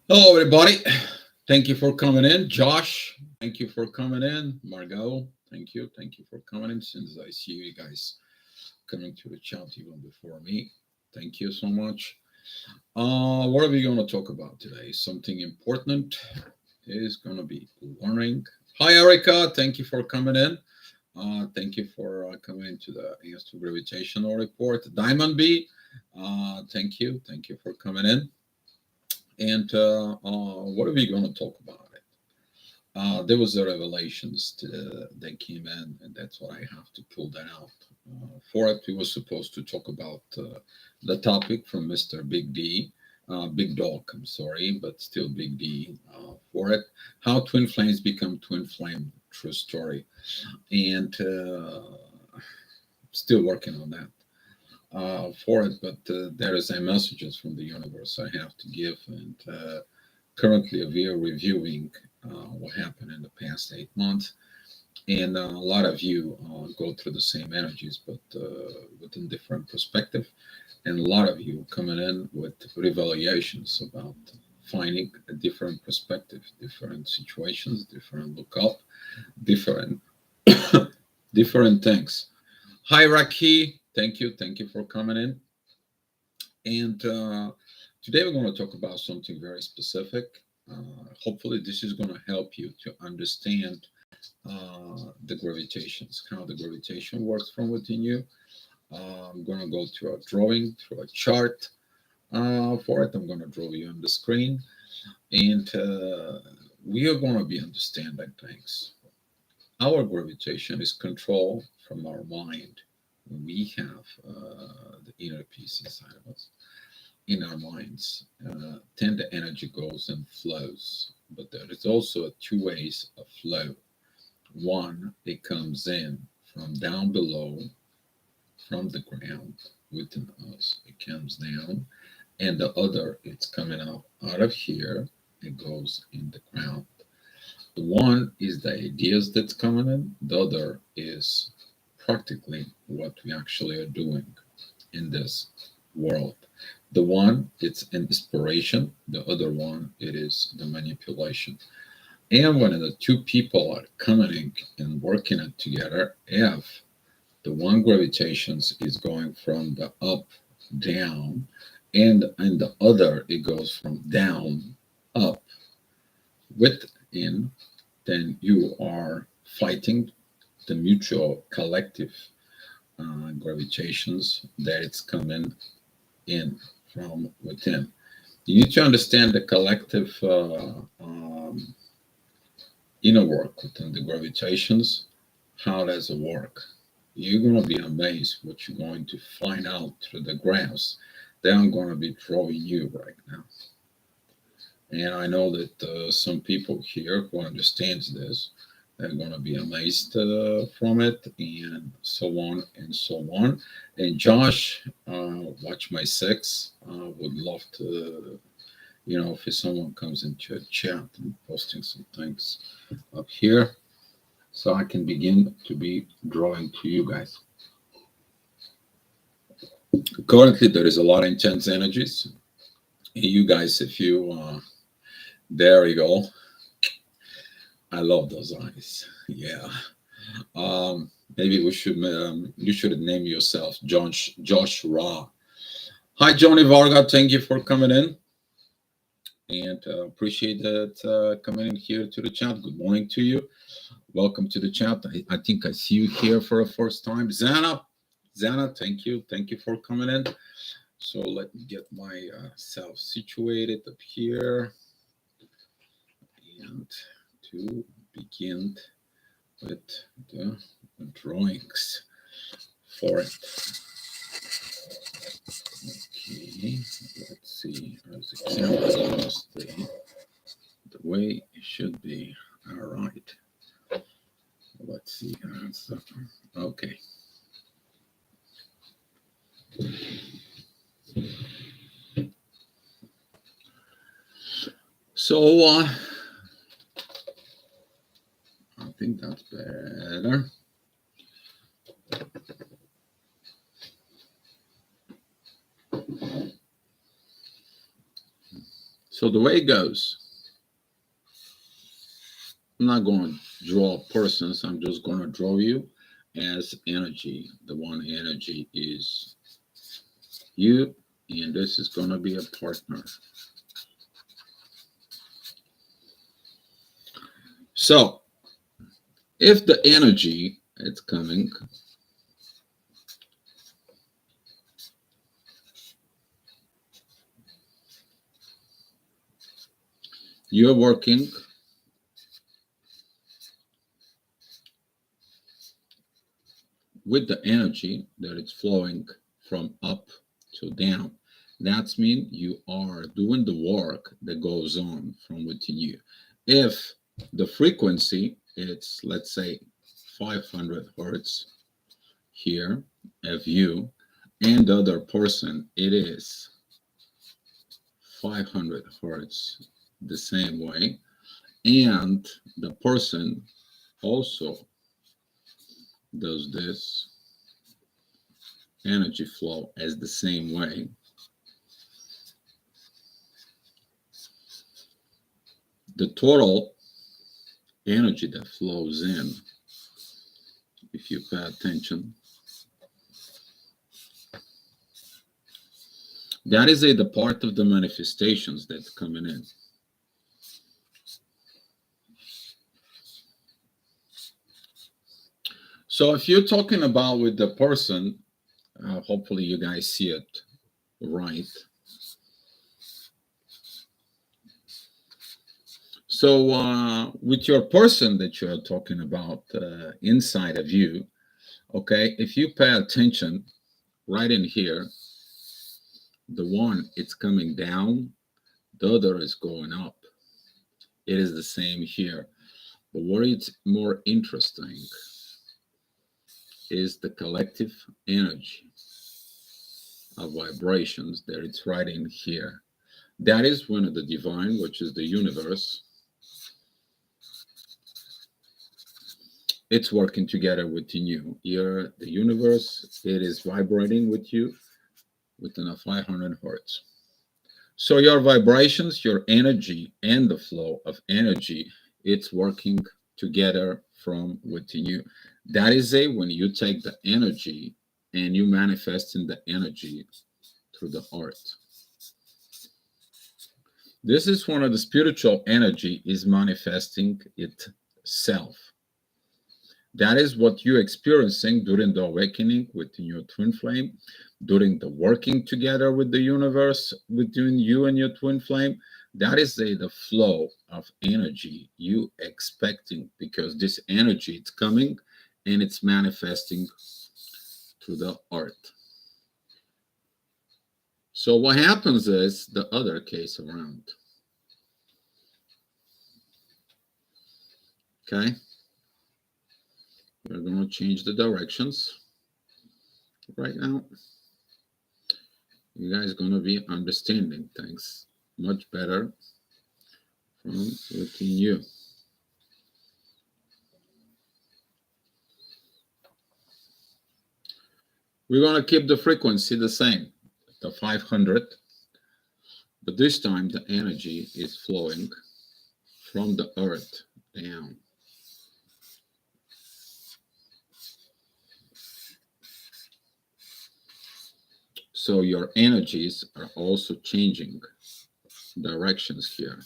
Hello, everybody. Thank you for coming in. Josh, thank you for coming in. Margot, thank you. Thank you for coming in. Since I see you guys coming to the chat even before me, thank you so much. What are we going to talk about today? Something important is going to be learning. Hi, Erica. Thank you for coming in. Thank you for coming into the Answer Gravitational Report. Diamond B, thank you. Thank you for coming in. And what are we going to talk about? There was a revelations that came in, and that's what I have to pull that out. For it, we were supposed to talk about the topic from Mr. Big D, Big Dog. I'm sorry, but still Big D. For it, how twin flames become twin flame. True story, and still working on that. For it, but there is a messages from the universe I have to give, and currently we are reviewing what happened in the past 8 months, and a lot of you go through the same energies, but within different perspective, and a lot of you coming in with revelations about finding a different perspective, different situations, different look up, different different things. Hi, Raki. Thank you for coming in. And today we're going to talk about something very specific. Hopefully, this is going to help you to understand the gravitations, how the gravitation works from within you. I'm going to go through a drawing, through a chart. For it, I'm going to draw you on the screen, and we are going to be understanding things. Our gravitation is controlled from our mind. We have the inner peace inside of us in our minds. Then the energy goes and flows. But there is also two ways of flow. One, it comes in from down below, from the ground within us. It comes down. And the other, it's coming out of here. It goes in the ground. The one is the ideas that's coming in. The other is practically what we actually are doing in this world. The one, it's an inspiration. The other one, it is the manipulation. And when the two people are coming and working it together, if the one gravitations is going from the up down, and the other it goes from down up within, then you are fighting the mutual collective gravitations that it's coming in from within. You need to understand the collective inner work within the gravitations. How does it work? You're going to be amazed what you're going to find out through the graphs that I'm going to be drawing you right now. And I know that some people here who understands this are going to be amazed from it, and so on and so on. And Josh, watch my six. Would love to, if someone comes into a chat and posting some things up here, so I can begin to be drawing to you guys. Currently, there is a lot of intense energies. You guys, if you, there you go. I love those eyes. Yeah. Maybe we should, you should name yourself Josh Ra. Hi, Johnny Varga. Thank you for coming in. And appreciate that coming in here to the chat. Good morning to you. Welcome to the chat. I think I see you here for the first time. Zana, thank you. Thank you for coming in. So let me get myself situated up here and to begin with the drawings for it. Okay, let's see. As the camera goes, the way it should be. All right. Let's see. Okay. So I think that's better. So the way it goes, I'm not going to draw persons. I'm just going to draw you as energy. The one energy is you, and this is going to be a partner. So if the energy is coming, you're working with the energy that is flowing from up to down. That means you are doing the work that goes on from within you. If the frequency it's, let's say, 500 hertz here of you, and the other person it is 500 hertz the same way, and the person also does this energy flow as the same way, the total energy that flows in, if you pay attention, that is the part of the manifestations that's coming in. So if you're talking about with the person, hopefully you guys see it right. So with your person that you're talking about inside of you, okay, if you pay attention right in here, the one it's coming down, the other is going up. It is the same here. But what is more interesting is the collective energy of vibrations that it's right in here. That is one of the divine, which is the universe. It's working together within you. Here, the universe, it is vibrating with you within a 500 hertz. So your vibrations, your energy, and the flow of energy, it's working together from within you. That is when you take the energy and you manifest in the energy through the art. This is one of the spiritual energy is manifesting itself. That is what you're experiencing during the awakening within your twin flame, during the working together with the universe between you and your twin flame. That is the flow of energy you expecting, because this energy it's coming and it's manifesting through the art. So what happens is the other case around. Okay. We're going to change the directions right now. You guys are going to be understanding things much better from within you. We're going to keep the frequency the same, the 500, but this time the energy is flowing from the earth down. So your energies are also changing directions here.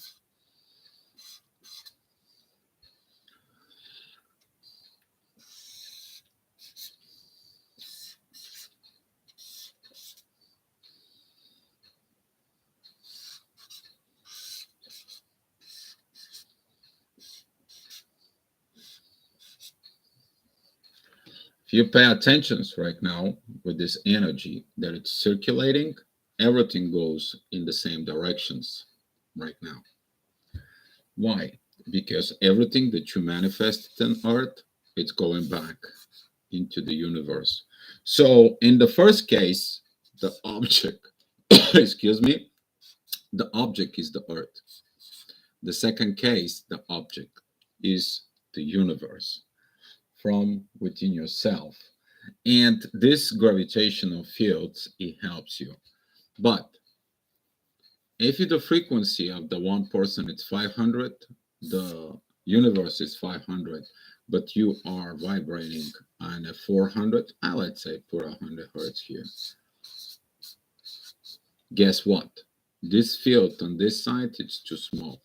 If you pay attention right now with this energy that it's circulating, everything goes in the same directions right now. Why? Because everything that you manifested in art, it's going back into the universe. So in the first case, the object, excuse me, the object is the earth. The second case, the object is the universe from within yourself. And this gravitational field, it helps you. But If the frequency of the one person is 500, the universe is 500, but you are vibrating on a 400, let's say put 100 hertz here. Guess what? This field on this side is too small.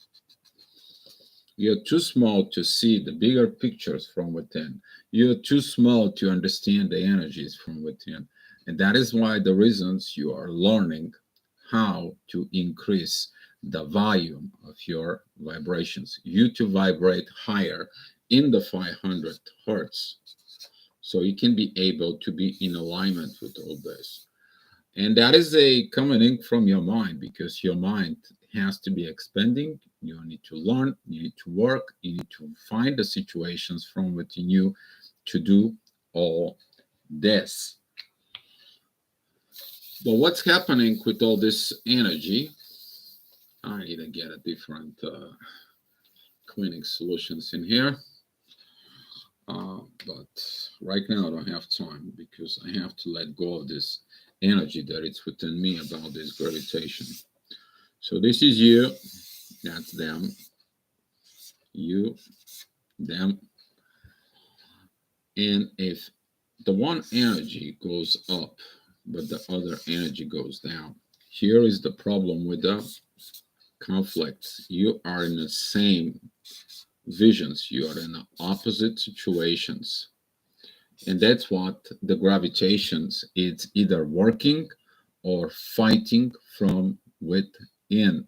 You're too small to see the bigger pictures from within. You're too small to understand the energies from within. And that is why the reasons you are learning how to increase the volume of your vibrations. You to vibrate higher in the 500 hertz. So you can be able to be in alignment with all this. And that is a coming from your mind, because your mind has to be expanding. You need to learn, you need to work, you need to find the situations from within you to do all this. But what's happening with all this energy? I need to get a different cleaning solutions in here. But right now I don't have time, because I have to let go of this energy that it's within me about this gravitation. So this is you, that's them, you, them. And if the one energy goes up, but the other energy goes down, here is the problem with the conflicts. You are in the same visions, you are in the opposite situations. And that's what the gravitations is either working or fighting from within.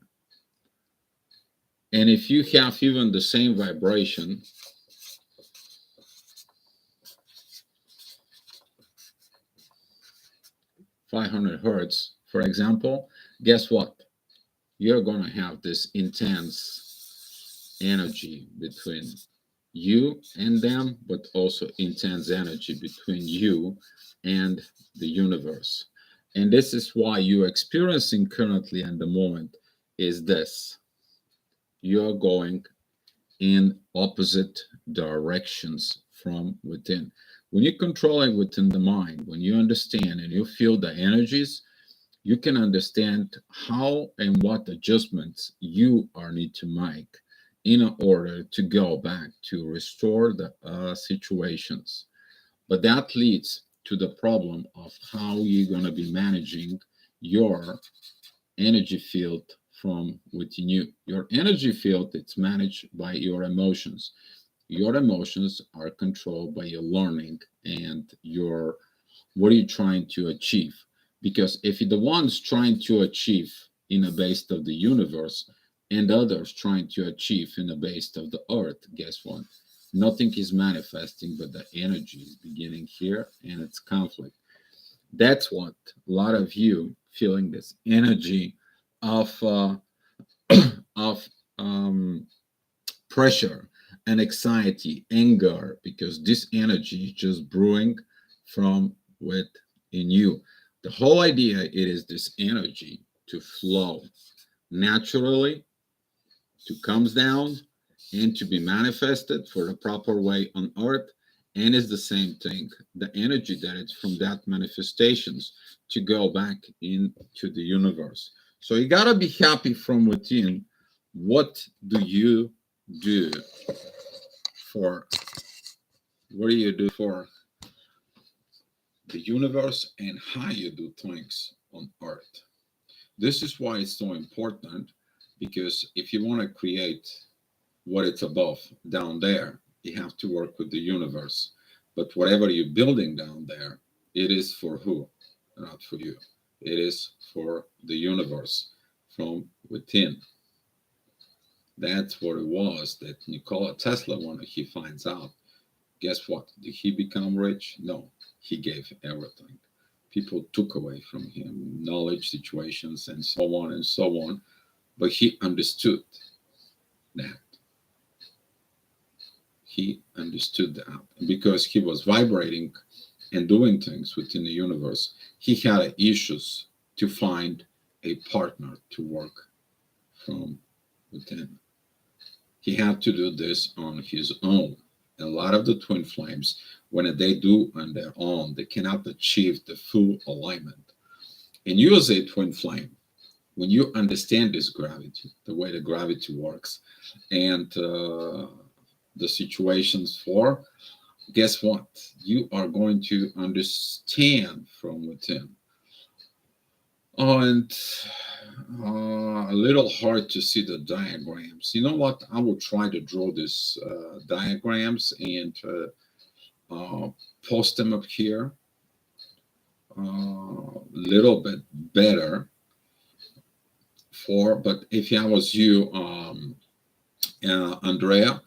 And if you have even the same vibration, (500 Hz, for example, guess what? You're going to have this intense energy between you and them, but also intense energy between you and the universe. And this is why you're experiencing currently in the moment is this. You're going in opposite directions from within. When you control it within the mind, when you understand and you feel the energies, you can understand how and what adjustments you are need to make in order to go back to restore the situations. But that leads to the problem of how you're going to be managing your energy field from within you. Your energy field, it's managed by your emotions. Your emotions are controlled by your learning and your what are you trying to achieve. Because if you're the ones trying to achieve in a base of the universe and others trying to achieve in a base of the earth, guess what? Nothing is manifesting, but the energy is beginning here and it's conflict. That's what a lot of you feeling this energy of of pressure and anxiety, anger, because this energy is just brewing from within you. The whole idea it is this energy to flow naturally, to comes down and to be manifested for the proper way on earth. And it's the same thing. The energy that it's from that manifestations to go back into the universe. So you gotta be happy from within. What do you do for what do you do for the universe and how you do things on earth? This is why it's so important, because if you want to create what it's above down there, you have to work with the universe. But whatever you're building down there, it is for who? Not for you. It is for the universe from within. That's what it was that Nikola Tesla, when he finds out, guess what? Did he become rich? No, he gave everything. People took away from him knowledge, situations, and so on and so on. But he understood that. He understood that. And because he was vibrating and doing things within the universe, he had issues to find a partner to work from within. He had to do this on his own. A lot of the twin flames, when they do on their own, they cannot achieve the full alignment. And you as a twin flame, When you understand this gravity, the way the gravity works, and the situations for, guess what? You are going to understand from within. Oh, and a little hard to see the diagrams. You know what? I will try to draw these diagrams and uh, post them up here a little bit better. But if I was you, Andrea,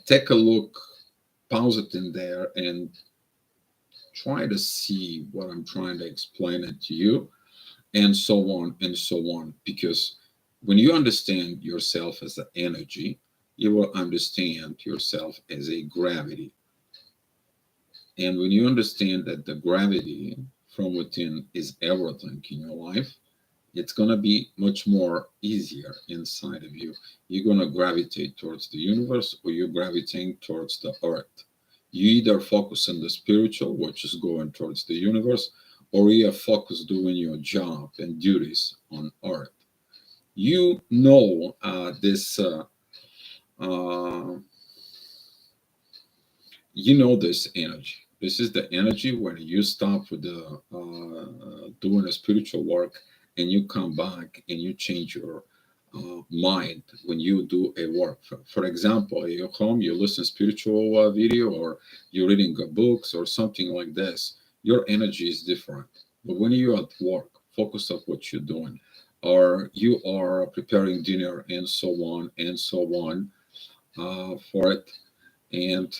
take a look, pause it in there, and try to see what I'm trying to explain it to you, and so on and so on. Because when you understand yourself as an energy, you will understand yourself as a gravity. And when you understand that the gravity from within is everything in your life, it's going to be much more easier inside of you. You're going to gravitate towards the universe, or you're gravitating towards the earth. You either focus on the spiritual, which is going towards the universe, or you are focused doing your job and duties on earth. You know this. Uh, you know this energy. This is the energy when you stop with the doing a spiritual work, and you come back and you change your mind when you do a work. For example, you're home, you listen spiritual video, or you're reading books or something like this. Your energy is different. But when you're at work, focus on what you're doing, or you are preparing dinner and so on and so on for it, and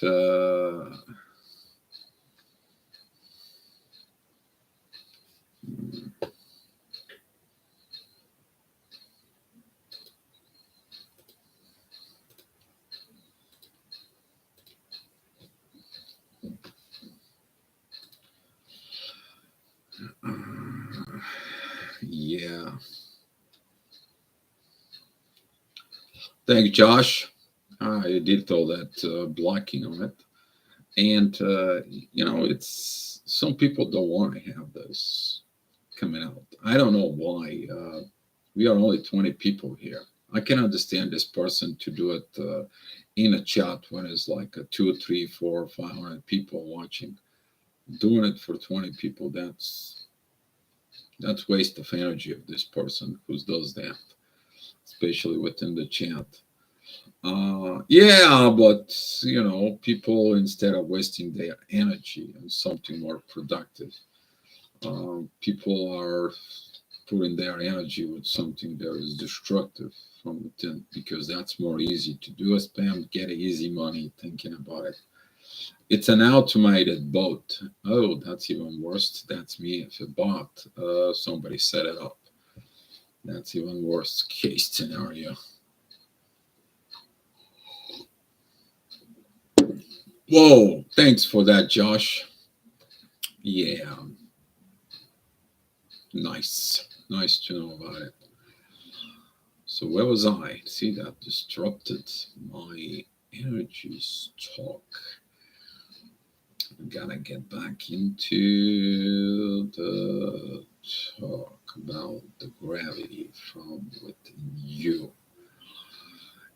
yeah. Thank Josh. I did all that blocking on it. And, it's some people don't want to have this coming out. I don't know why. We are only 20 people here. I can understand this person to do it in a chat when it's like a 2, 3, 4, 500 people watching. Doing it for 20 people, that's waste of energy of this person who does that, especially within the chat. Yeah, but people, instead of wasting their energy on something more productive, people are putting their energy with something that is destructive from within, because that's more easy to do. A spam, get easy money thinking about it. It's an automated bot. Oh, that's even worse. That's me if a bot. Somebody set it up. That's even worse case scenario. Whoa, thanks for that, Josh. Yeah, nice. Nice to know about it. So where was I? See, that disrupted my energy talk. I gotta get back into the talk about the gravity from within you.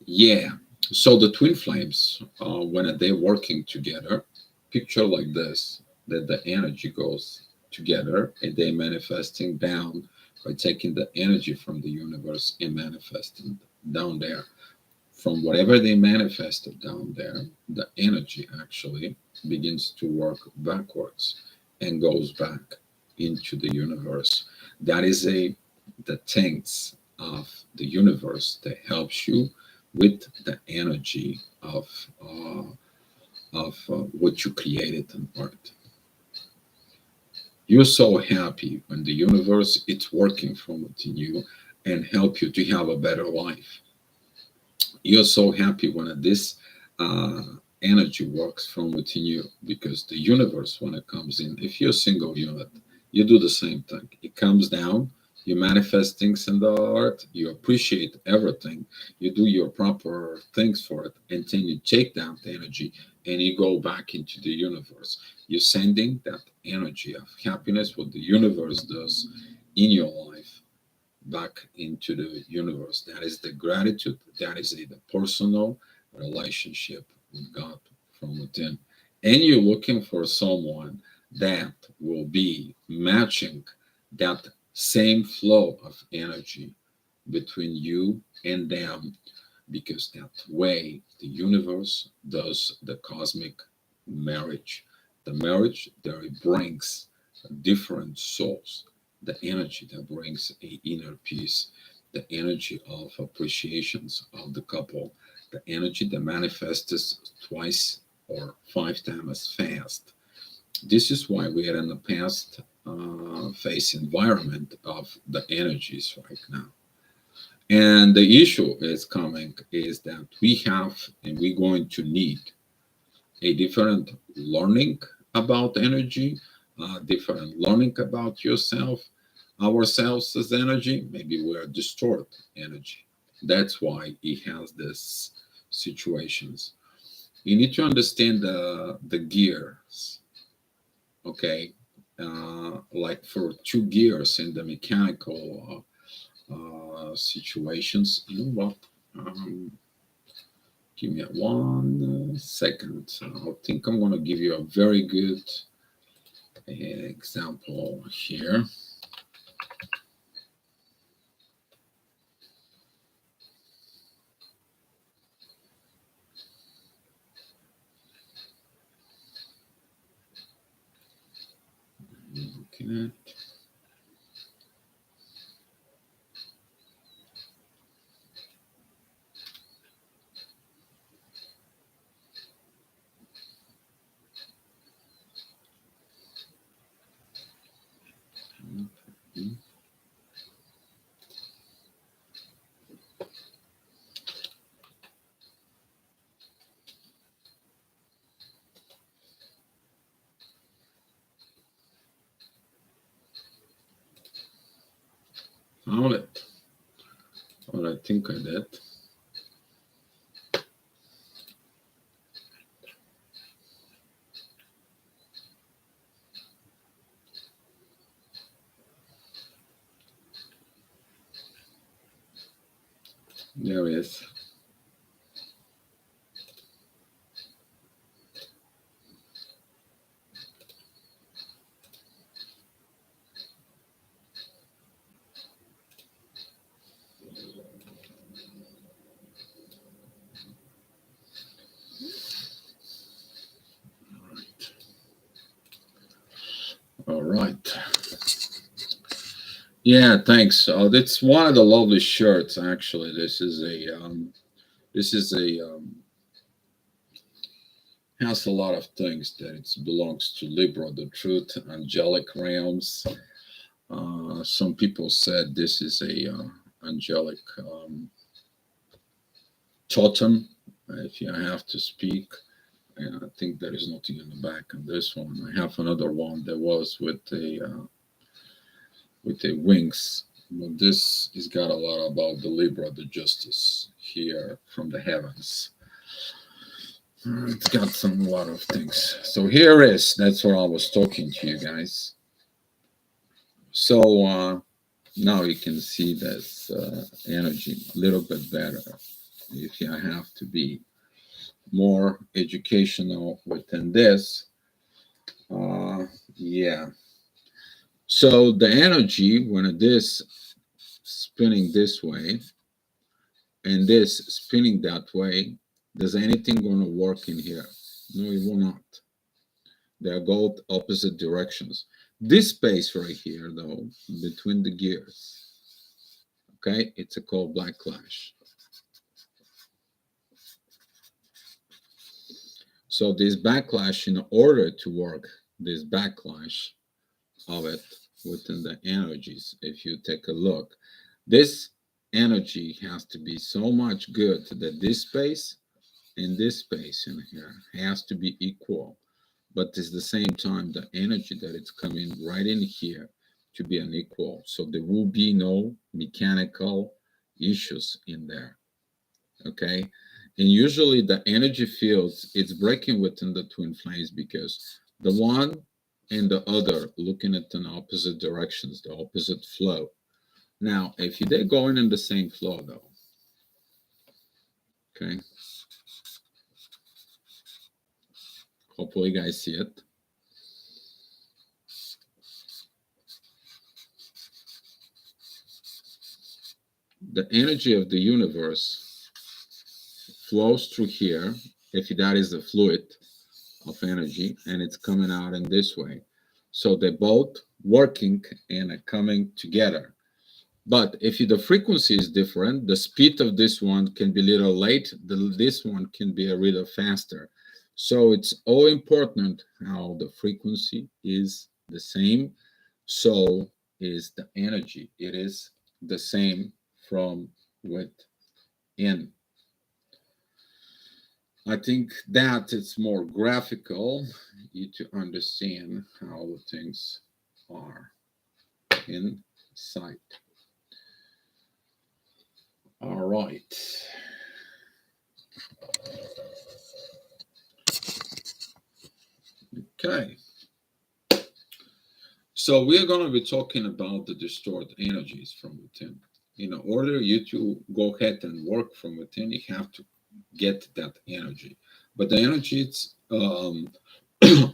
Yeah. So the twin flames, when they're working together, picture like this, that the energy goes together and they manifesting down by taking the energy from the universe and manifesting down there. From whatever they manifested down there, the energy actually begins to work backwards and goes back into the universe. That is the things of the universe that helps you with the energy of what you created on earth. You're so happy when the universe it's working from within you and help you to have a better life. You're so happy when this uh, energy works from within you, because the universe, when it comes in, if you're a single unit, you do the same thing. It comes down, you manifest things in the earth, you appreciate everything, you do your proper things for it, and then you take that energy and you go back into the universe. You're sending that energy of happiness, what the universe does in your life, back into the universe. That is the gratitude. That is the personal relationship with God from within. And you're looking for someone that will be matching that same flow of energy between you and them, because that way the universe does the cosmic marriage. The marriage that it brings different souls, the energy that brings a inner peace, the energy of appreciations of the couple, the energy that manifests twice or five times as fast. This is why we are in the past phase environment of the energies right now. And the issue is coming is that we have and we're going to need a different learning about energy, different learning about yourself, ourselves as energy. Maybe we're distort energy. That's why he has this situations. You need to understand the gears, okay? Like for two gears in the mechanical situations. You know what? Give me one second. I think I'm going to give you a very good example here. Looking at. Found it. What I think I did. There it is. All right. Yeah, thanks. That's one of the lovely shirts. Actually, this is a has a lot of things that it belongs to Libra, the truth, angelic realms. Some people said this is a angelic totem, if you have to speak. And I think there is nothing in the back on this one. I have another one that was with the wings. But this has got a lot about the Libra, the justice here from the heavens. It's got some a lot of things. So here is that's where I was talking to you guys. So now you can see this energy a little bit better. If you have to be more educational within this, yeah. So the energy when it is spinning this way and this spinning that way, does anything going to work in here? No, it will not. They go opposite directions. This space right here, though, between the gears, okay, it's a called backlash. So this backlash, in order to work, this backlash of it within the energies, if you take a look, this energy has to be so much good that this space and this space in here has to be equal. But at the same time, the energy that it's coming right in here to be unequal. So there will be no mechanical issues in there. Okay. And usually the energy fields, it's breaking within the twin flames because the one and the other looking at an opposite directions, the opposite flow. Now, if they're going in the same flow, though, okay, hopefully you guys see it. The energy of the universe flows through here, if that is a fluid of energy, and it's coming out in this way. So they're both working and are coming together. But if the frequency is different, the speed of this one can be a little late, this one can be a little faster. So it's all important how the frequency is the same. So is the energy. It is the same from within. I think that it's more graphical you to understand how the things are inside. All right. Okay. So we're going to be talking about the distorted energies from within. In order you to go ahead and work from within, you have to get that energy. But the energy it's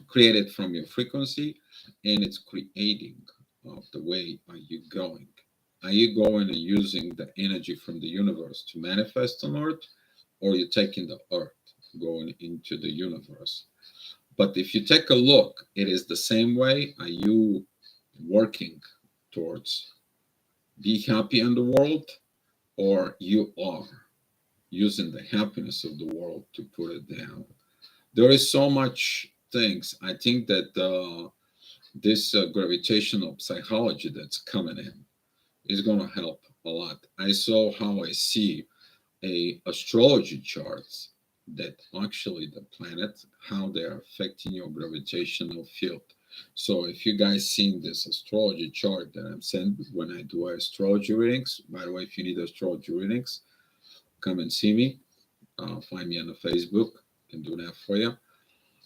created from your frequency, and it's creating of the way are you going. Are you going and using the energy from the universe to manifest on Earth, or you taking the Earth going into the universe? But if you take a look, it is the same way. Are you working towards be happy in the world, or you are using the happiness of the world to put it down? There is so much things. I think that this gravitational psychology that's coming in is going to help a lot. I saw how I see a astrology charts that actually the planets how they're affecting your gravitational field. So if you guys seen this astrology chart that I'm sent when I do astrology readings, by the way, if you need astrology readings, come and see me. Find me on the Facebook. I can do that for you.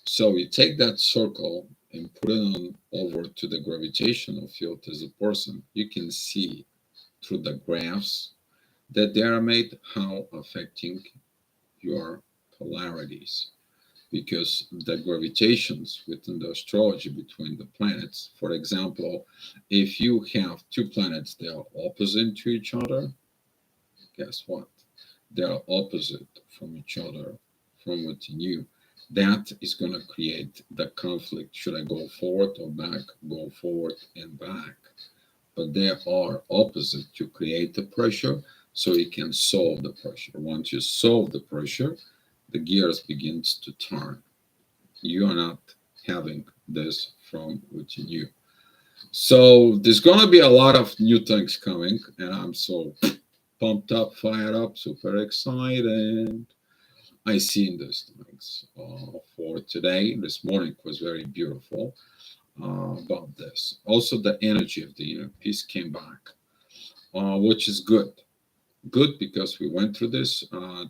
So you take that circle and put it on over to the gravitational field as a person. You can see through the graphs that they are made how affecting your polarities, because the gravitations within the astrology between the planets, for example, if you have two planets that are opposite to each other, guess what, they are opposite from each other from within you. That is going to create the conflict. Should I go forward or back? Go forward and back. But they are opposite to create the pressure so you can solve the pressure. Once you solve the pressure, the gears begins to turn. You are not having this from within you. So there's going to be a lot of new things coming, and I'm so pumped up, fired up, super excited. I seen those things for today. This morning was very beautiful about this. Also, the energy of the inner peace came back, which is good. Good because we went through this.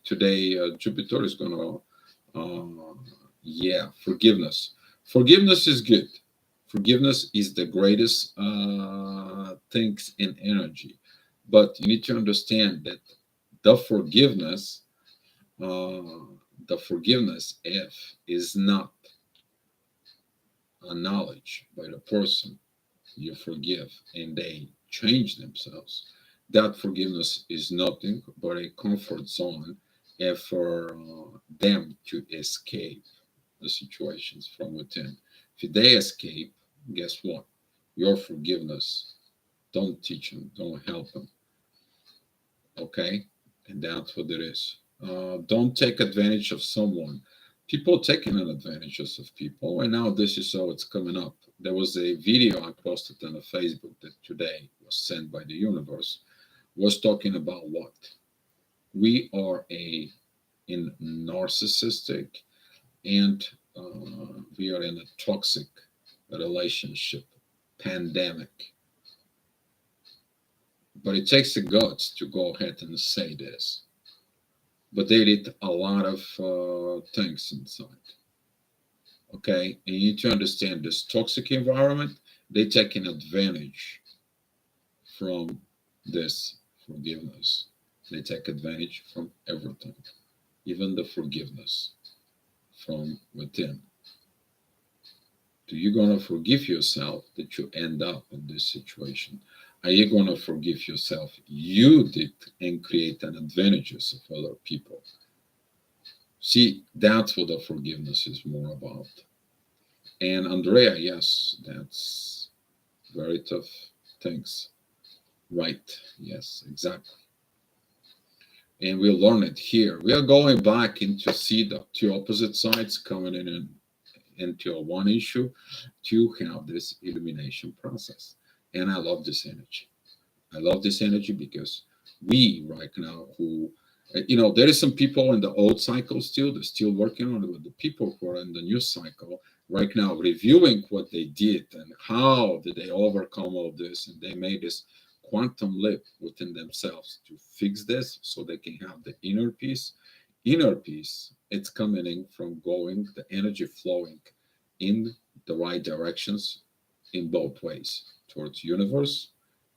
Today, Jupiter is going to, yeah, forgiveness. Forgiveness is good. Forgiveness is the greatest things in energy. But you need to understand that the forgiveness, uh, if is not a knowledge by the person you forgive and they change themselves, that forgiveness is nothing but a comfort zone for them to escape the situations from within. If they escape, guess what? Your forgiveness don't teach them, don't help them. Okay? And that's what it is. Don't take advantage of someone. People taking advantages of people, and now this is how it's coming up. There was a video I posted on the Facebook that today was sent by the universe, was talking about what we are in narcissistic, and we are in a toxic relationship pandemic. But it takes the guts to go ahead and say this. But they did a lot of things inside. Okay, and you need to understand this toxic environment. They taking advantage from this forgiveness. They take advantage from everything, even the forgiveness from within. Do you gonna forgive yourself that you end up in this situation? Are you gonna forgive yourself you did and create an advantages of other people? See, that's what the forgiveness is more about. And Andrea, yes, that's very tough things. Right. Yes, exactly. And we'll learn it here. We are going back into see the two opposite sides coming in and into a one issue to have this elimination process. And I love this energy. I love this energy because we right now who there is some people in the old cycle still, they're still working on it, but the people who are in the new cycle right now reviewing what they did and how did they overcome all this, and they made this quantum leap within themselves to fix this so they can have the inner peace. Inner peace, it's coming in from going, the energy flowing in the right directions in both ways towards universe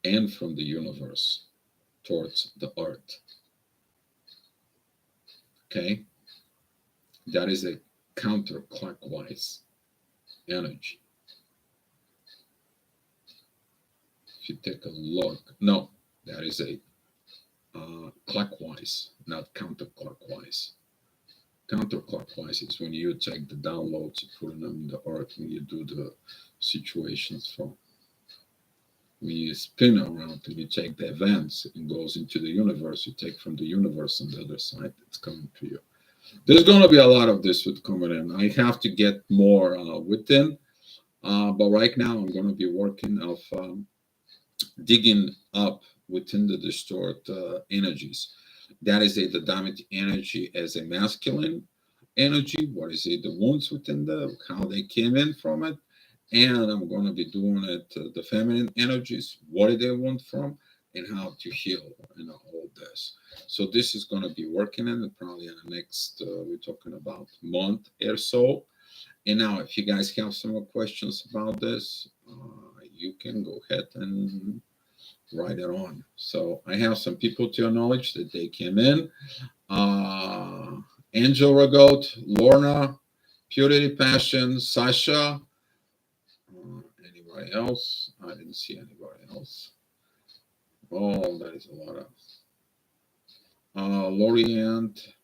and from the universe towards the earth. Okay, that is a counterclockwise energy. If you take a look, no, that is a clockwise, not counterclockwise. Counterclockwise is when you take the downloads, you put them in the earth, when you do the situations from when you spin around and you take the events, it goes into the universe. You take from the universe on the other side, it's coming to you. There's going to be a lot of this with coming in. I have to get more within, but right now I'm going to be working of digging up within the distort energies. That is the dynamic energy as a masculine energy. What is it? The wounds within the how they came in from it, and I'm going to be doing it the feminine energies. What do they want from, and how to heal and all this. So this is going to be working in it probably in the next we're talking about month or so. And now, if you guys have some more questions about this, you can go ahead and write it on. So I have some people to acknowledge that they came in. Uh, Angel Ragot, Lorna, Purity Passion, Sasha. Anybody else? I didn't see anybody else. Oh, that is a lot of. Lorient,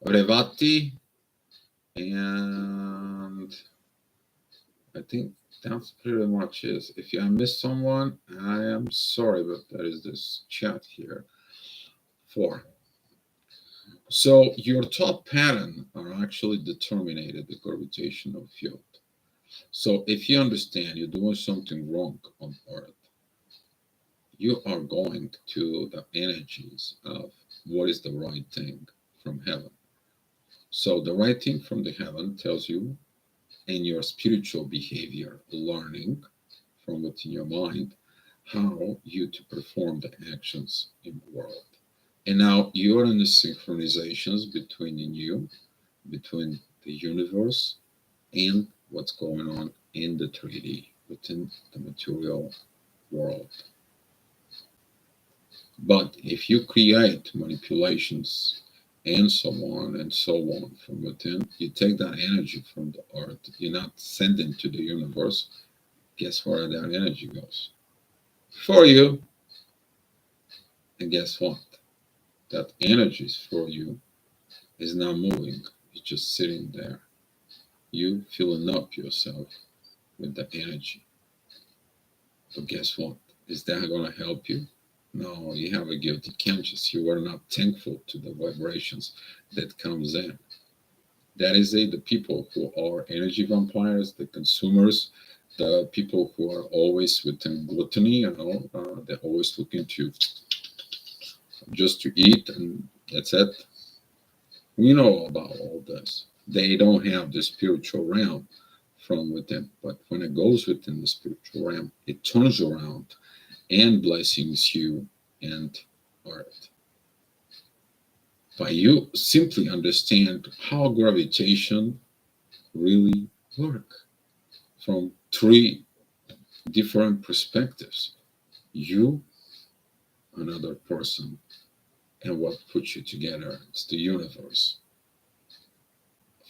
Revati, and I think that's pretty much it. If I missed someone, I am sorry, but there is this chat here. 4. So your thought pattern are actually determined the gravitational field. So if you understand you're doing something wrong on Earth, you are going to the energies of what is the right thing from heaven. So the right thing from the heaven tells you in your spiritual behavior, learning from within your mind, how you to perform the actions in the world. And now you're in the synchronizations between you, between the universe and what's going on in the 3D, within the material world. But if you create manipulations and so on and so on from within, you take that energy from the earth, you're not sending to the universe. Guess where that energy goes? For you. And guess what? That energy is for you is not moving. It's just sitting there. You filling up yourself with the energy. But guess what? Is that going to help you? No, you have a guilty conscience. You are not thankful to the vibrations that comes in. That is the people who are energy vampires, the consumers, the people who are always within gluttony, they're always looking to just to eat and that's it. We know about all this. They don't have the spiritual realm from within, but when it goes within the spiritual realm, it turns around and blessings you and earth. By you simply understand how gravitation really work from 3 different perspectives. You another person, and what puts you together is the universe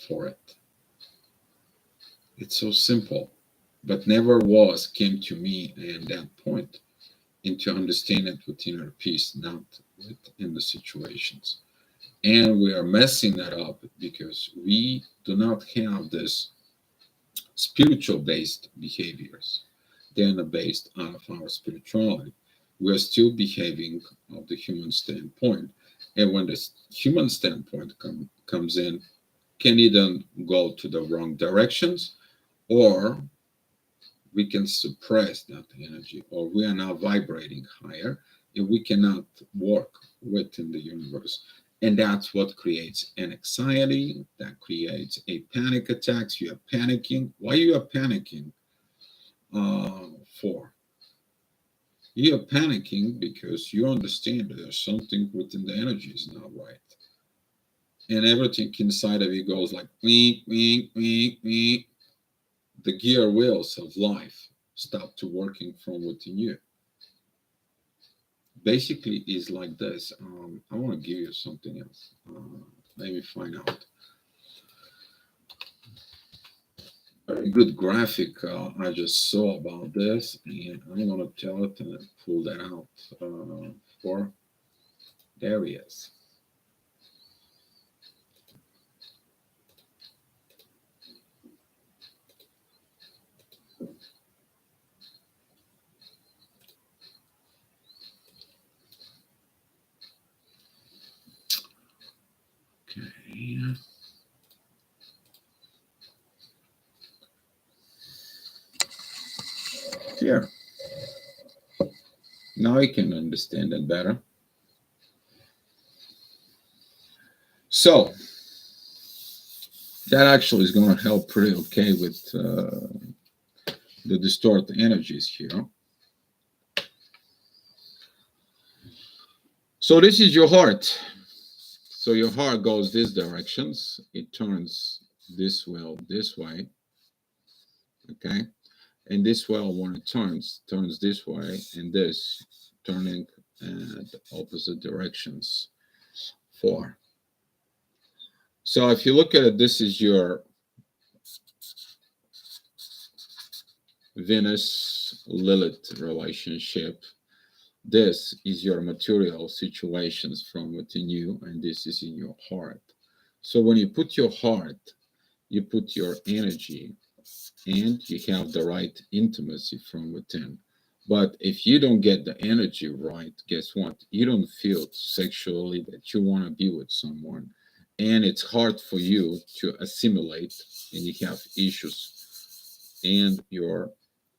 for it. It's so simple, but never was came to me at that point into understanding it with inner peace, not within the situations. And we are messing that up because we do not have this spiritual based behaviors. They're not based on of our spirituality. We're still behaving of the human standpoint. And when this human standpoint comes in, can either go to the wrong directions, or we can suppress that energy, or we are now vibrating higher and we cannot work within the universe. And that's what creates an anxiety, that creates a panic attacks. You are panicking. Why you are panicking? For you are panicking because you understand that there's something within the energy is not right, and everything inside of you goes like wink, wink, wink, wink. The gear wheels of life stop to working from within you. Basically, is like this. I want to give you something else. Let me find out. Very good graphic I just saw about this, and I'm going to tell it and pull that out for. There he is. Okay. Here. Now I can understand it better. So that actually is going to help pretty okay with the distorted energies here. So this is your heart. So your heart goes these directions. It turns this way. Okay. And this well, when it turns this way, and this turning at opposite directions. 4. So if you look at it, this is your Venus Lilith relationship. This is your material situations from within you, and this is in your heart. So when you put your heart, you put your energy, and you have the right intimacy from within. But if you don't get the energy right, guess what? You don't feel sexually that you want to be with someone. And it's hard for you to assimilate, and you have issues. And your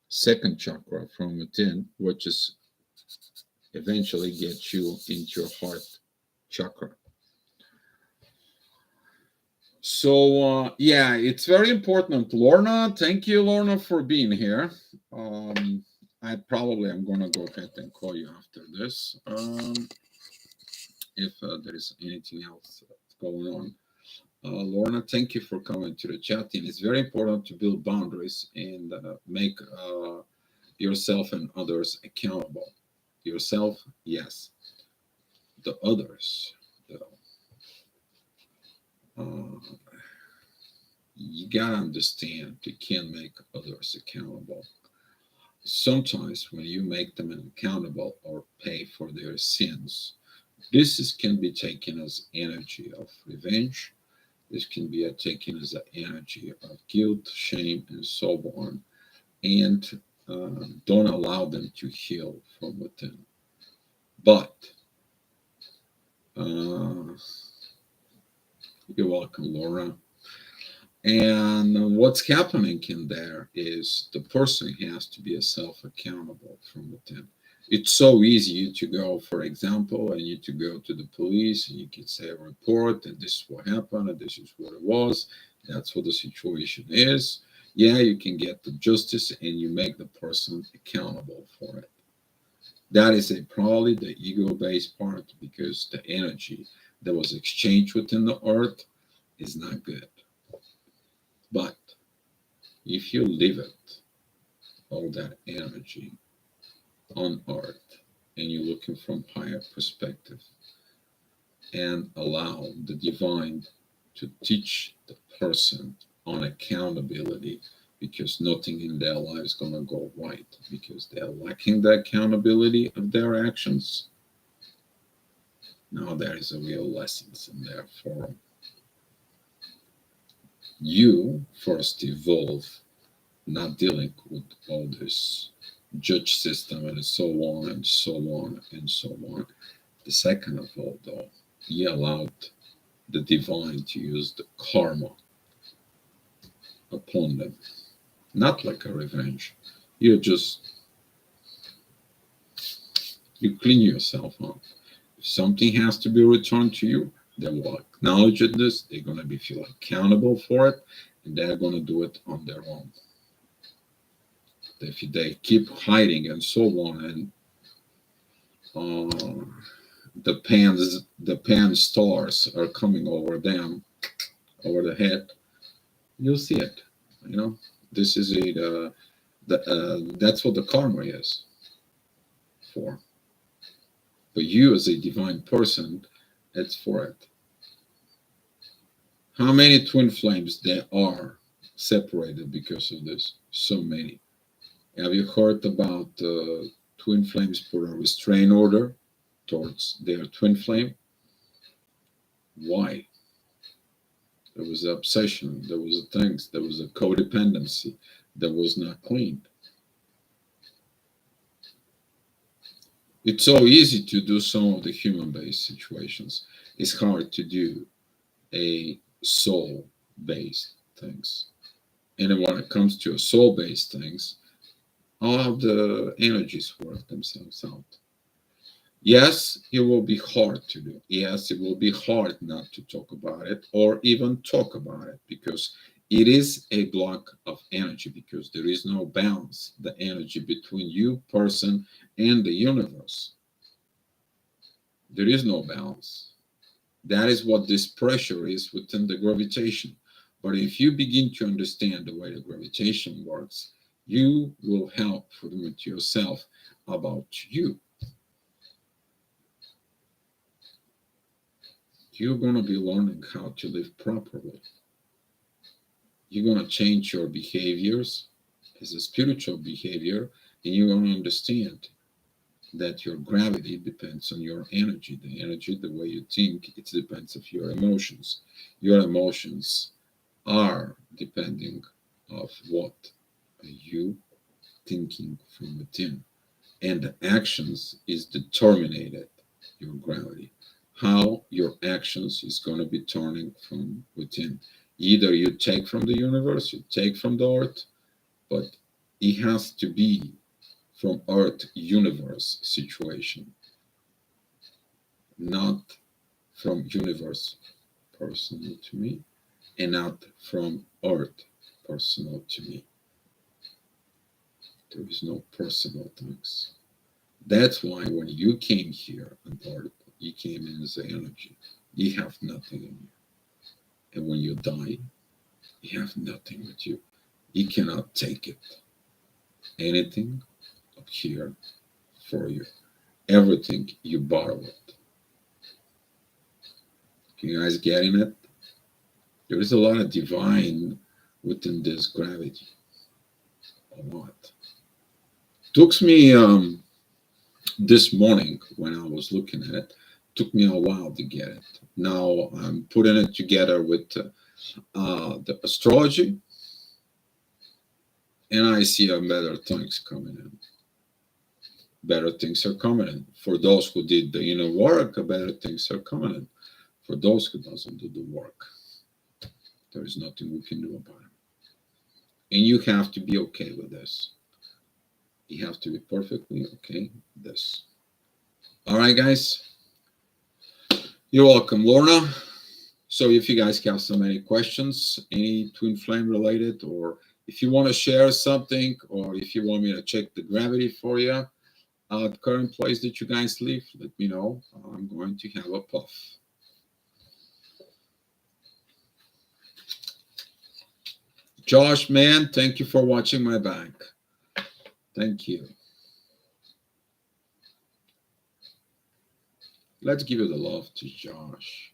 second chakra from within, which is eventually get you into your heart chakra. So yeah, it's very important. Lorna, thank you, Lorna, for being here. I probably am gonna go ahead and call you after this. If there is anything else that's going on. Lorna, thank you for coming to the chat. And it's very important to build boundaries and make yourself and others accountable. Yourself, yes. The others, though. You gotta understand you can't make others accountable. Sometimes when you make them accountable or pay for their sins, can be taken as energy of revenge. This can be taken as an energy of guilt, shame, and so on. And don't allow them to heal from within. But you're welcome, Laura. And what's happening in there is the person has to be a self-accountable from within. It's so easy to go, for example, and you to go to the police and you can say a report and this is what happened and this is what it was. That's what the situation is. Yeah, you can get the justice and you make the person accountable for it. That is probably the ego-based part, because the energy that was exchanged within the earth is not good. But if you leave it, all that energy on earth, and you're looking from higher perspective, and allow the divine to teach the person on accountability, because nothing in their life is going to go right because they're lacking the accountability of their actions. Now there is a real lessons, and therefore you first evolve, not dealing with all this judge system and so on and so on and so on. The second of all, though, you allowed the divine to use the karma upon them, not like a revenge. You just you clean yourself up. If something has to be returned to you, they will acknowledge it. This they're gonna be feel accountable for it, and they're gonna do it on their own. If they keep hiding and so on, and the pan stars are coming over them, over the head, you'll see it. You know, this is it. That's what the karma is for. But you, as a divine person, it's for it. How many twin flames there are separated because of this? So many. Have you heard about twin flames put a restraint order towards their twin flame? Why? There was an obsession, there was a things, there was a codependency that was not cleaned. It's so easy to do some of the human-based situations. It's hard to do a soul-based things. And then when it comes to a soul-based things, all of the energies work themselves out. Yes, it will be hard to do. Yes, it will be hard not to talk about it or even talk about it, because it is a block of energy, because there is no balance, the energy between you, person, and the universe. There is no balance. That is what this pressure is within the gravitation. But if you begin to understand the way the gravitation works, you will help with yourself about you. You're going to be learning how to live properly. You're going to change your behaviors as a spiritual behavior, and you're going to understand that your gravity depends on your energy. The energy, the way you think, it depends on your emotions. Your emotions are depending of what are you thinking from within, and the actions is determined your gravity. How your actions is going to be turning from within. Either you take from the universe, you take from the earth, but it has to be from earth universe situation, not from universe personal to me, and not from earth personal to me. There is no personal things. That's why when you came here on earth, you came in as energy. You have nothing in you. And when you die, you have nothing with you. You cannot take it. Anything up here for you. Everything you borrow it. You guys getting it? There is a lot of divine within this gravity. A lot. Took me this morning when I was looking at it. Took me a while to get it. Now I'm putting it together with the astrology, and I see better things coming in. Better things are coming in. For those who did the inner work, better things are coming in. For those who doesn't do the work, there is nothing we can do about it. And you have to be okay with this. You have to be perfectly okay with this. All right, guys. You're welcome, Lorna. So if you guys have so many questions, any twin flame related, or if you want to share something, or if you want me to check the gravity for you at the current place that you guys live, let me know. I'm going to have a puff. Josh, man, thank you for watching my back. Thank you. Let's give it the love to Josh.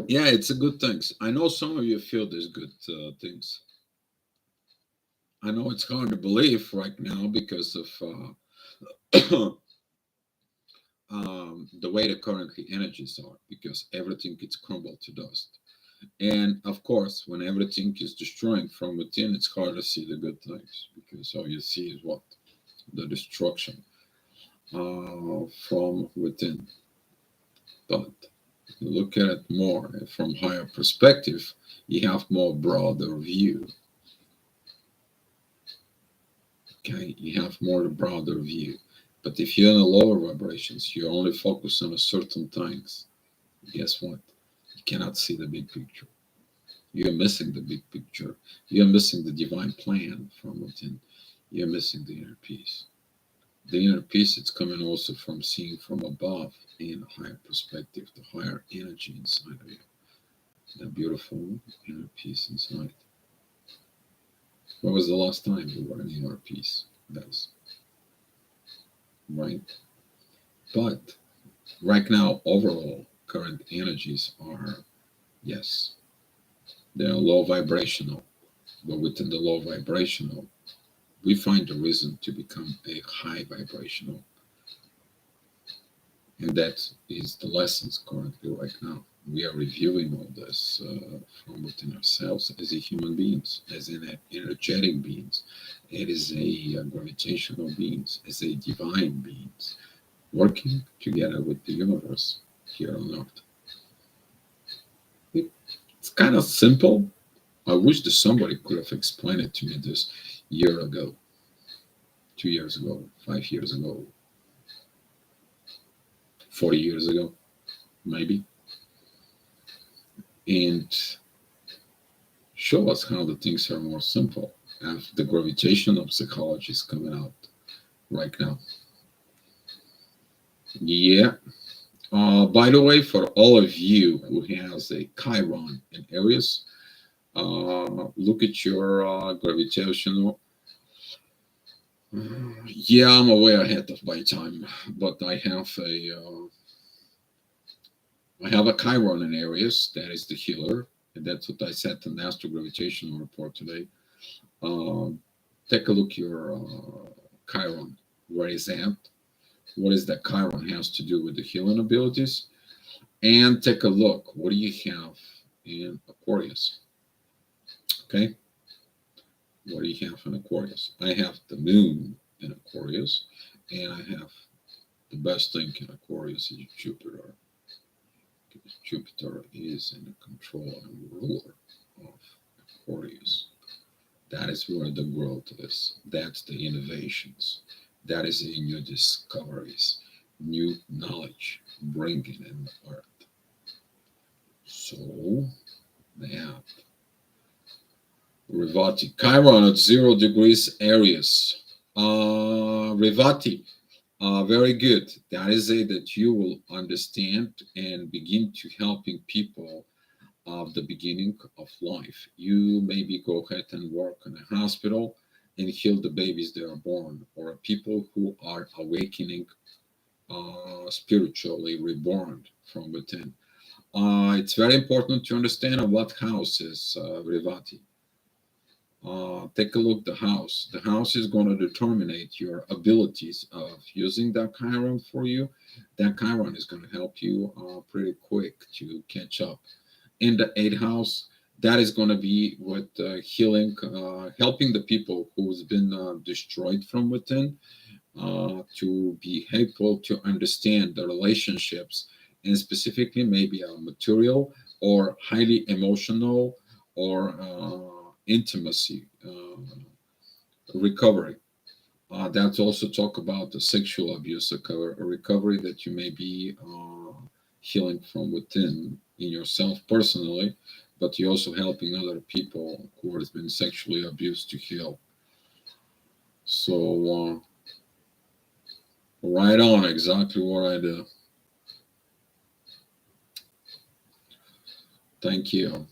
Yeah, it's a good things. I know some of you feel these good things. I know it's hard to believe right now because of the way the currently energies are, because everything gets crumbled to dust. And of course, when everything is destroying from within, it's hard to see the good things because all you see is what? The destruction from within. But if you look at it more from higher perspective, you have more broader view. Okay, you have more broader view. But if you're in the lower vibrations, you only focus on a certain things. Guess what? You cannot see the big picture. You're missing the big picture. You're missing the divine plan from within. You're missing the inner peace. The inner peace it's coming also from seeing from above in a higher perspective, the higher energy inside of you. That beautiful inner peace inside. When was the last time you were in inner peace? That's right. But right now, overall, current energies are, yes, they're low vibrational. But within the low vibrational, we find a reason to become a high vibrational. And that is the lessons currently right now. We are reviewing all this from within ourselves as a human beings, as an energetic beings, it is a gravitational beings, as a divine beings, working together with the universe here on Earth. It's kind of simple. I wish that somebody could have explained it to me this year ago, 2 years ago, 5 years ago, 40 years ago, maybe, and show us how the things are more simple. And the gravitational psychology is coming out right now. Yeah. By the way, for all of you who has a Chiron in Aries, look at your gravitational. Yeah, I'm way ahead of my time, but I have a Chiron in Aries. That is the healer, and that's what I said in the astro gravitational report today. Um, Take a look your Chiron, where is at, what is that Chiron has to do with the healing abilities, and take a look, what do you have in Aquarius? Okay, what do you have in Aquarius? I have the moon in Aquarius, and I have the best thing in Aquarius is Jupiter, because Jupiter is in the control and ruler of Aquarius. That is where the growth is. That's the innovations. That is the new discoveries, new knowledge bringing in the earth. So, yeah, Revati, Chiron at 0 degrees Aries. Revati, very good. That is it that you will understand and begin to helping people of the beginning of life. You maybe go ahead and work in a hospital and heal the babies that are born, or people who are awakening spiritually reborn from within. It's very important to understand what house is Revati. Take a look the house. The house is going to determine your abilities of using that Chiron for you. That Chiron is going to help you pretty quick to catch up. In the eighth house, that is going to be with healing, helping the people who's been destroyed from within, to be able to understand the relationships, and specifically maybe a material or highly emotional or intimacy recovery. That's also talk about the sexual abuse recovery that you may be healing from within in yourself personally, but you're also helping other people who has been sexually abused to heal. So right on, exactly what I do. Thank you.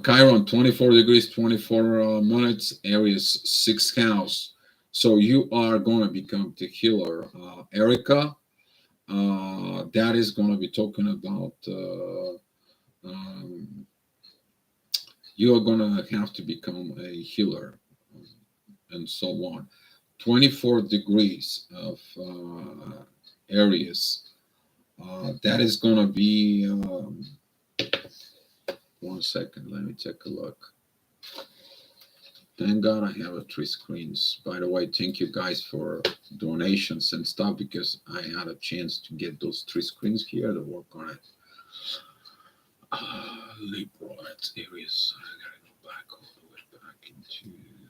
Chiron, 24 degrees, 24 minutes, Aries, sixth house. So you are going to become the healer. Erica, that is going to be talking about um, you are going to have to become a healer and so on. 24 degrees of Aries. That is going to be, 1 second, let me take a look. Thank God I have three screens. By the way, thank you guys for donations and stuff because I had a chance to get those three screens here to work on it. Libra, that's Aries. I gotta go back all the way back into the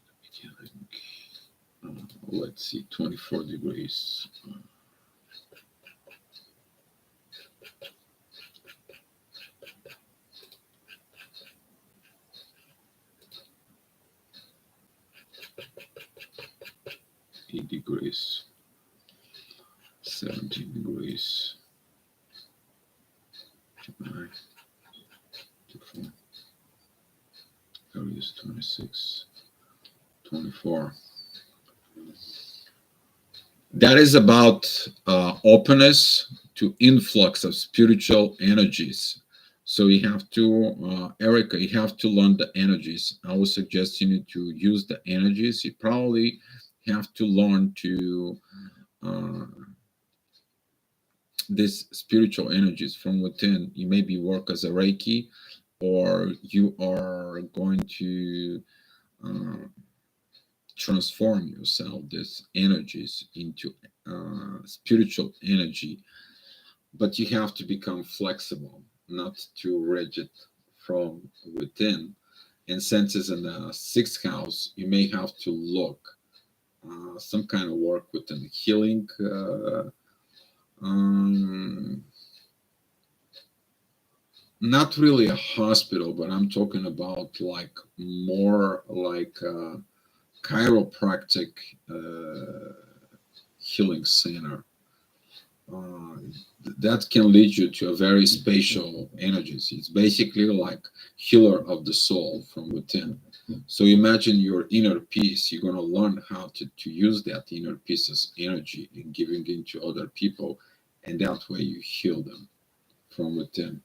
beginning. Let's see, 24 degrees. 8 degrees, 17 degrees, 9, 24, Aries 26, 24. That is about openness to influx of spiritual energies. So you have to, Erica, you have to learn the energies. I was suggesting you to use the energies. You probably have to learn to uh, these spiritual energies from within. You maybe work as a Reiki, or you are going to uh, transform yourself, these energies, into spiritual energy. But you have to become flexible, not too rigid from within. And since it's in the sixth house, you may have to look some kind of work within healing. Um, Not really a hospital, but I'm talking about like more like chiropractic uh, healing center. Uh, that can lead you to a very spatial energies. It's basically like healer of the soul from within. So imagine your inner peace. You're going to learn how to use that inner peace as energy and giving it to other people. And that way you heal them from within.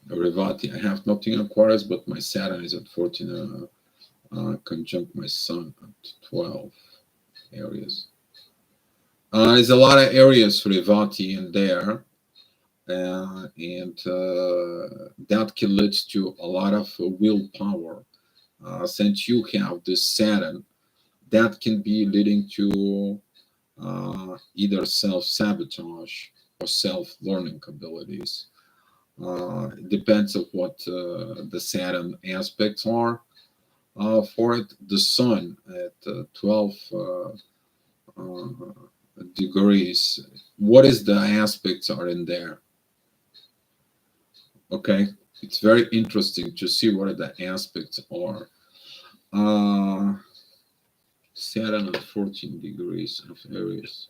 Revati, I have nothing in Aquarius, but my Saturn is at 14, conjunct my Sun at 12 areas. There's a lot of areas Revati in there, and that can lead to a lot of willpower. Since you have this Saturn, that can be leading to either self sabotage or self learning abilities. It depends of what the Saturn aspects are for it. The Sun at 12 degrees. What is the aspects are in there? Okay, it's very interesting to see what the aspects are. Uh, Saturn at 14 degrees of Aries.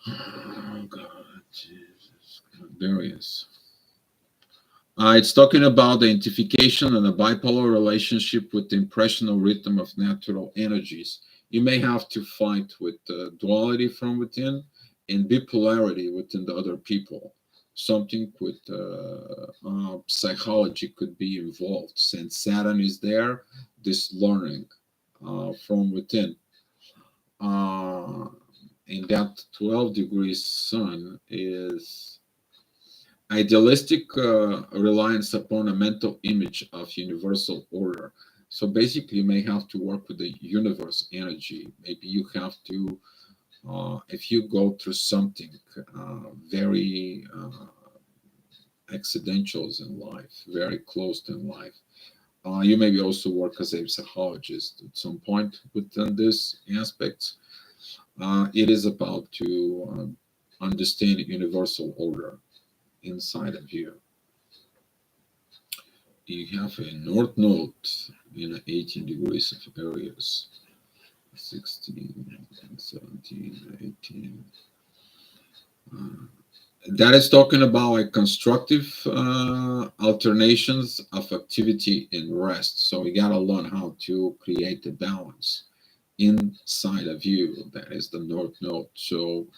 Oh God, Jesus, Darius. It's talking about the identification and a bipolar relationship with the impressional rhythm of natural energies. You may have to fight with duality from within and bipolarity within the other people. Something with psychology could be involved since Saturn is there, this learning from within. Uh, and that 12 degrees sun is idealistic reliance upon a mental image of universal order. So basically, you may have to work with the universe energy. Maybe you have to, if you go through something very accidentals in life, very close to in life. You maybe also work as a psychologist at some point within this aspect. It is about to understand universal order inside of you. You have a north node in 18 degrees of Aries, 16, 17, 18. That is talking about like constructive alternations of activity and rest. So we got to learn how to create the balance inside of you. That is the North Node. So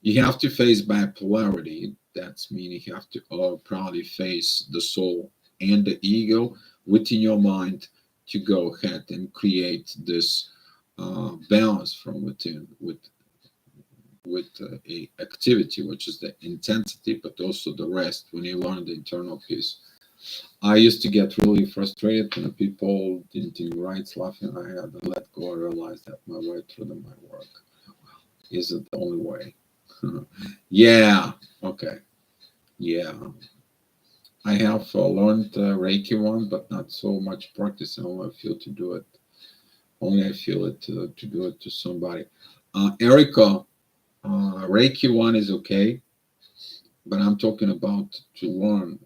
you have to face bipolarity. That's meaning you have to probably face the soul and the ego within your mind to go ahead and create this balance from within with a activity, which is the intensity, but also the rest. When you learn the internal piece, I used to get really frustrated when people didn't do right, laughing. I had to let go. I realized that my way through my work isn't the only way. Yeah. Okay. Yeah. I have learned Reiki one, but not so much practice. I only feel to do it. Only I feel it to do it to somebody. Erica, Reiki one is okay, but I'm talking about to learn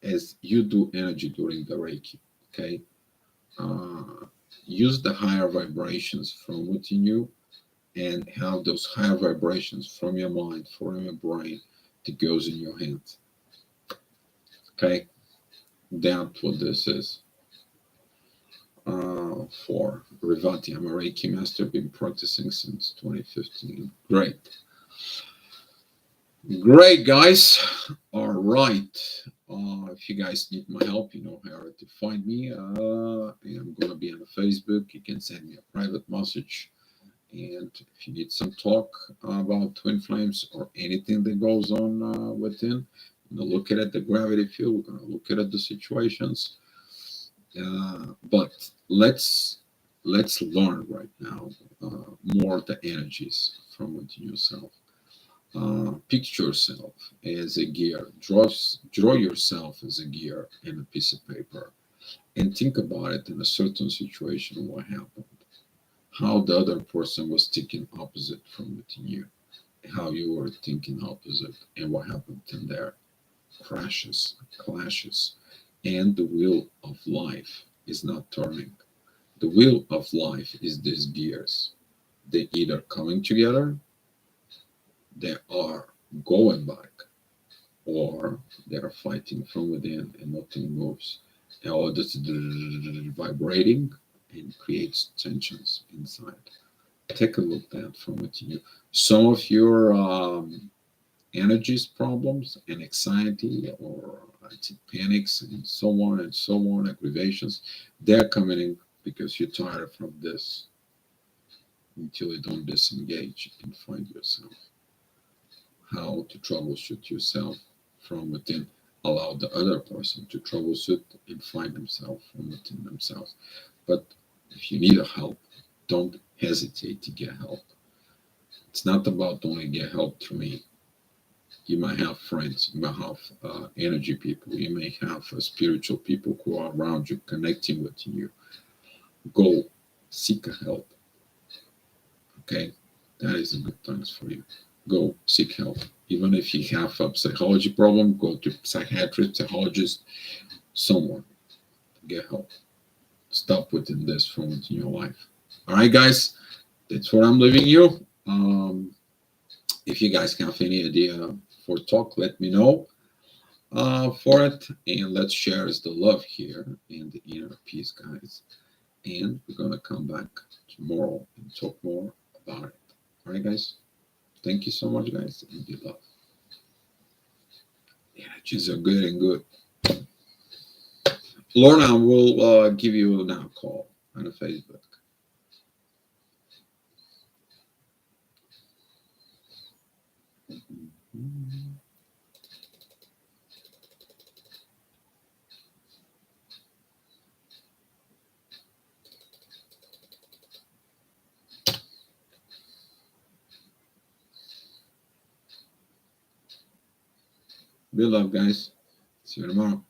as you do energy during the Reiki. Okay. Uh, use the higher vibrations from within you and have those higher vibrations from your mind, from your brain that goes in your hands. Okay. That's what this is. For Rivati, I'm a Reiki master, been practicing since 2015. Great. Great, guys. All right. If you guys need my help, you know how to find me. I'm going to be on Facebook. You can send me a private message. And if you need some talk about twin flames or anything that goes on within, look at the gravity field. We're going to look at the situations. But let's learn right now more the energies from within yourself. Picture yourself as a gear. Draw yourself as a gear in a piece of paper, and think about it in a certain situation. What happened? How the other person was thinking opposite from within you. How you were thinking opposite, and what happened in there? Crashes, clashes, and the wheel of life is not turning. The wheel of life is these gears. They either coming together, they are going back, or they are fighting from within and nothing moves. And all this vibrating and creates tensions inside. Take a look at that from within you. Some of your energies problems and anxiety or panics and so on, aggravations, they're coming in because you're tired from this until you don't disengage and find yourself. How to troubleshoot yourself from within. Allow the other person to troubleshoot and find themselves from within themselves. But if you need a help, don't hesitate to get help. It's not about only get help through me. You might have friends, you might have energy people, you may have spiritual people who are around you, connecting with you. Go seek a help. Okay, that is a good thing for you. Go seek help. Even if you have a psychology problem, go to psychiatrist, psychologist, someone to get help. Stop within this from within your life. All right, guys, that's what I'm leaving you. If you guys have any idea for talk, let me know for it, and let's share the love here in the inner peace, guys. And we're gonna come back tomorrow and talk more about it. All right, guys. Thank you so much, guys, and be love. Energies are good and good. Lorna will give you now a call on the Facebook. Be love, guys. See you tomorrow.